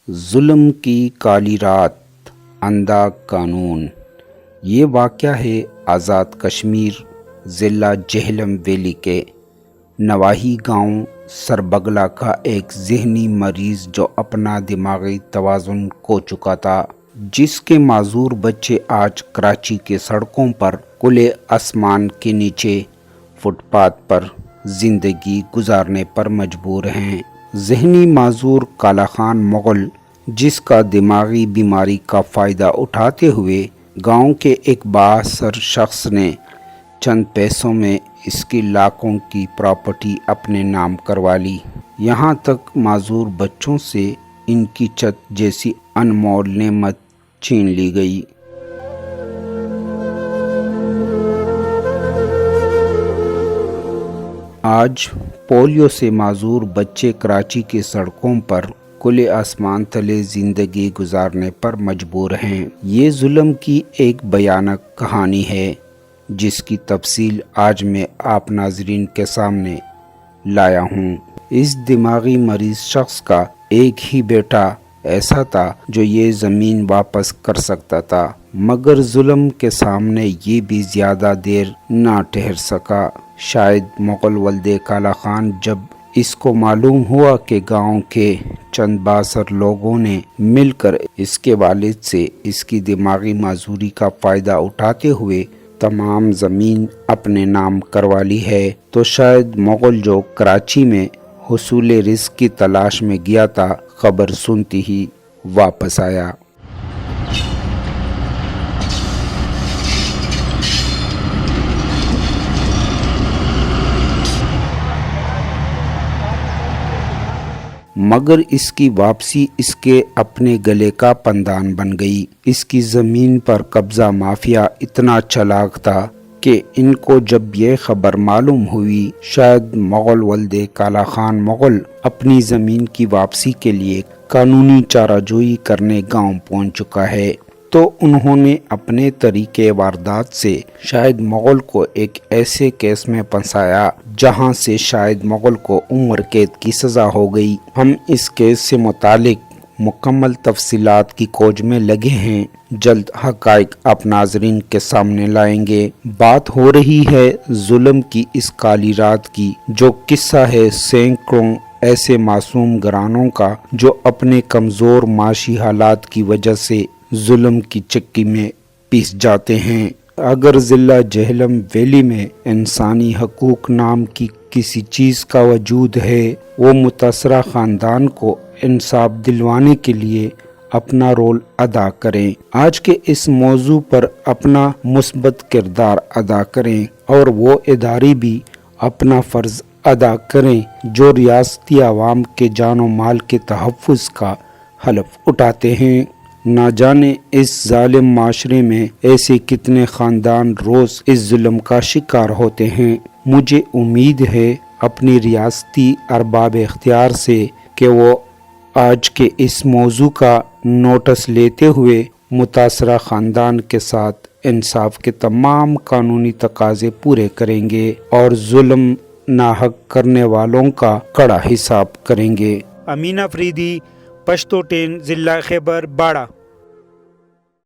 ظلم کی کالی رات، اندھا قانون۔ یہ واقعہ ہے آزاد کشمیر ضلع جہلم ویلی کے نواحی گاؤں سربگلا کا ایک ذہنی مریض جو اپنا دماغی توازن کھو چکا تھا، جس کے معذور بچے آج کراچی کے سڑکوں پر کھلے آسمان کے نیچے فٹ پاتھ پر زندگی گزارنے پر مجبور ہیں۔ ذہنی معذور کالا خان مغل، جس کا دماغی بیماری کا فائدہ اٹھاتے ہوئے گاؤں کے ایک بااثر شخص نے چند پیسوں میں اس کی لاکھوں کی پراپرٹی اپنے نام کروا لی، یہاں تک معذور بچوں سے ان کی چھت جیسی انمول نعمت چھین لی گئی۔ آج پولیو سے معذور بچے کراچی کی سڑکوں پر کھلے آسمان تلے زندگی گزارنے پر مجبور ہیں۔ یہ ظلم کی ایک بھیانک کہانی ہے، جس کی تفصیل آج میں آپ ناظرین کے سامنے لایا ہوں۔ اس دماغی مریض شخص کا ایک ہی بیٹا ایسا تھا جو یہ زمین واپس کر سکتا تھا، مگر ظلم کے سامنے یہ بھی زیادہ دیر نہ ٹھہر سکا۔ شاید مغل ولد کالا خان جب اس کو معلوم ہوا کہ گاؤں کے چند بااثر لوگوں نے مل کر اس کے والد سے اس کی دماغی معذوری کا فائدہ اٹھاتے ہوئے تمام زمین اپنے نام کروا لی ہے، تو شاید مغل جو کراچی میں حصول رزق کی تلاش میں گیا تھا، خبر سنتی ہی واپس آیا۔ مگر اس کی واپسی اس کے اپنے گلے کا پندان بن گئی۔ اس کی زمین پر قبضہ مافیا اتنا چالاک تھا کہ ان کو جب یہ خبر معلوم ہوئی شاید مغل ولد کالا خان مغل اپنی زمین کی واپسی کے لیے قانونی چارہ جوئی کرنے گاؤں پہنچ چکا ہے، تو انہوں نے اپنے طریقے واردات سے شاید مغل کو ایک ایسے کیس میں پھنسایا جہاں سے شاید مغل کو عمر قید کی سزا ہو گئی۔ ہم اس کیس سے متعلق مکمل تفصیلات کی کھوج میں لگے ہیں، جلد حقائق آپ ناظرین کے سامنے لائیں گے۔ بات ہو رہی ہے ظلم کی اس کالی رات کی، جو قصہ ہے سینکڑوں ایسے معصوم گھرانوں کا جو اپنے کمزور معاشی حالات کی وجہ سے ظلم کی چکی میں پیس جاتے ہیں۔ اگر ضلع جہلم ویلی میں انسانی حقوق نام کی کسی چیز کا وجود ہے، وہ متاثرہ خاندان کو انصاف دلوانے کے لیے اپنا رول ادا کریں، آج کے اس موضوع پر اپنا مثبت کردار ادا کریں، اور وہ ادارے بھی اپنا فرض ادا کریں جو ریاستی عوام کے جان و مال کے تحفظ کا حلف اٹھاتے ہیں۔ نہ جانے اس ظالم معاشرے میں ایسے کتنے خاندان روز اس ظلم کا شکار ہوتے ہیں۔ مجھے امید ہے اپنی ریاستی ارباب اختیار سے کہ وہ آج کے اس موضوع کا نوٹس لیتے ہوئے متاثرہ خاندان کے ساتھ انصاف کے تمام قانونی تقاضے پورے کریں گے اور ظلم ناحق کرنے والوں کا کڑا حساب کریں گے۔ امین افریدی، پشتو ٹین، ضلع خیبر باڑہ۔